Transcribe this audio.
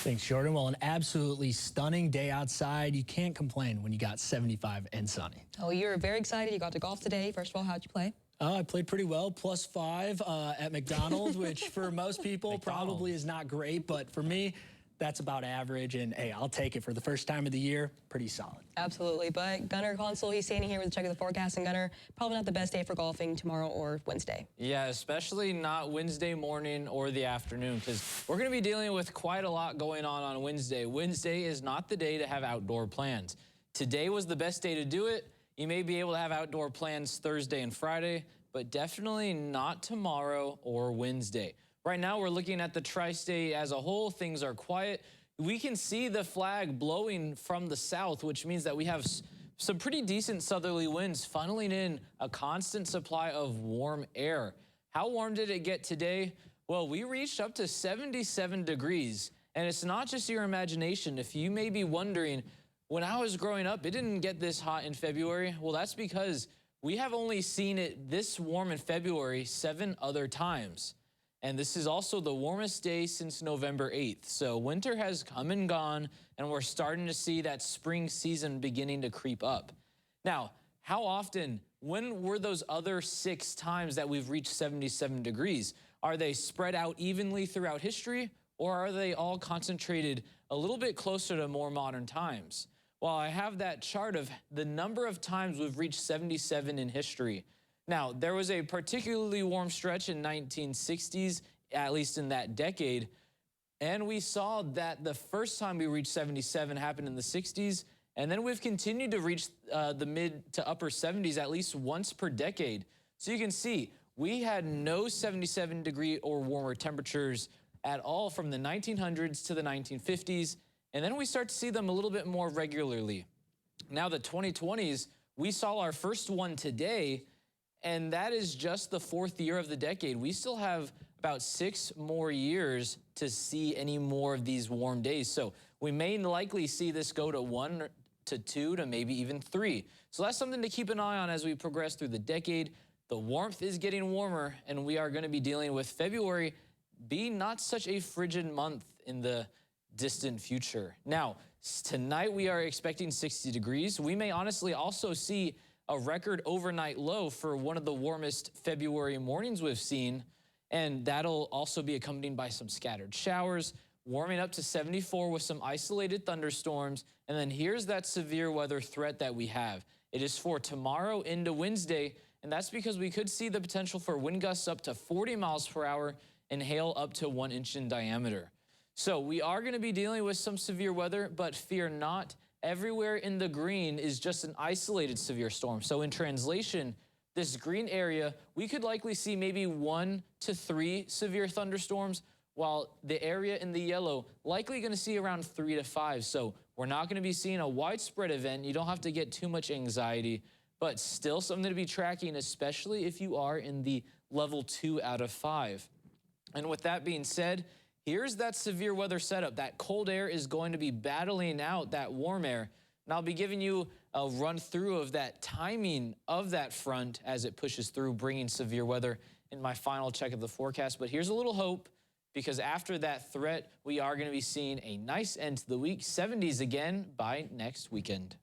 Thanks, Jordan. Well, an absolutely stunning day outside. You can't complain when you got 75 and sunny. Oh, you're very excited. You got to golf today. First of all, how'd you play? I played pretty well, +5 at McDonald's, which for most people probably is not great, but for me, that's about average, and hey, I'll take it for the first time of the year. Pretty solid. Absolutely, but Gunnar Console, he's standing here with a check of the forecast, and Gunnar, probably not the best day for golfing tomorrow or Wednesday. Yeah, especially not Wednesday morning or the afternoon, because we're going to be dealing with quite a lot going on Wednesday. Wednesday is not the day to have outdoor plans. Today was the best day to do it. You may be able to have outdoor plans Thursday and Friday, but definitely not tomorrow or Wednesday. Right now, we're looking at the tri-state as a whole. Things are quiet. We can see the flag blowing from the south, which means that we have some pretty decent southerly winds funneling in a constant supply of warm air. How warm did it get today? Well, we reached up to 77 degrees, and it's not just your imagination. If you may be wondering, when I was growing up, it didn't get this hot in February. Well, that's because we have only seen it this warm in February 7 other times. And this is also the warmest day since November 8th. So winter has come and gone, and we're starting to see that spring season beginning to creep up. Now, how often, when were those other 6 times that we've reached 77 degrees? Are they spread out evenly throughout history, or are they all concentrated a little bit closer to more modern times? Well, I have that chart of the number of times we've reached 77 in history. Now, there was a particularly warm stretch in 1960s, at least in that decade, and we saw that the first time we reached 77 happened in the 60s, and then we've continued to reach the mid to upper 70s at least once per decade. So you can see, we had no 77-degree or warmer temperatures at all from the 1900s to the 1950s, and then we start to see them a little bit more regularly. Now, the 2020s, we saw our first one today, and that is just the 4th year of the decade. We still have about 6 more years to see any more of these warm days. So we may likely see this go to 1 to 2 to maybe even 3. So that's something to keep an eye on as we progress through the decade. The warmth is getting warmer, and we are going to be dealing with February being not such a frigid month in the distant future. Now, tonight we are expecting 60 degrees. We may honestly also see a record overnight low for one of the warmest February mornings we've seen, and that'll also be accompanied by some scattered showers, warming up to 74 with some isolated thunderstorms. And then here's that severe weather threat that we have. It is for tomorrow into Wednesday, and that's because we could see the potential for wind gusts up to 40 miles per hour and hail up to 1 inch in diameter. So we are going to be dealing with some severe weather, but fear not. Everywhere in the green is just an isolated severe storm. So in translation, this green area, we could likely see maybe 1 to 3 severe thunderstorms, while the area in the yellow likely going to see around 3 to 5. So we're not going to be seeing a widespread event. You don't have to get too much anxiety, but still something to be tracking, especially if you are in the level 2 out of 5. And with that being said, here's that severe weather setup. That cold air is going to be battling out that warm air. And I'll be giving you a run through of that timing of that front as it pushes through, bringing severe weather in my final check of the forecast. But here's a little hope, because after that threat, we are going to be seeing a nice end to the week, 70s again by next weekend.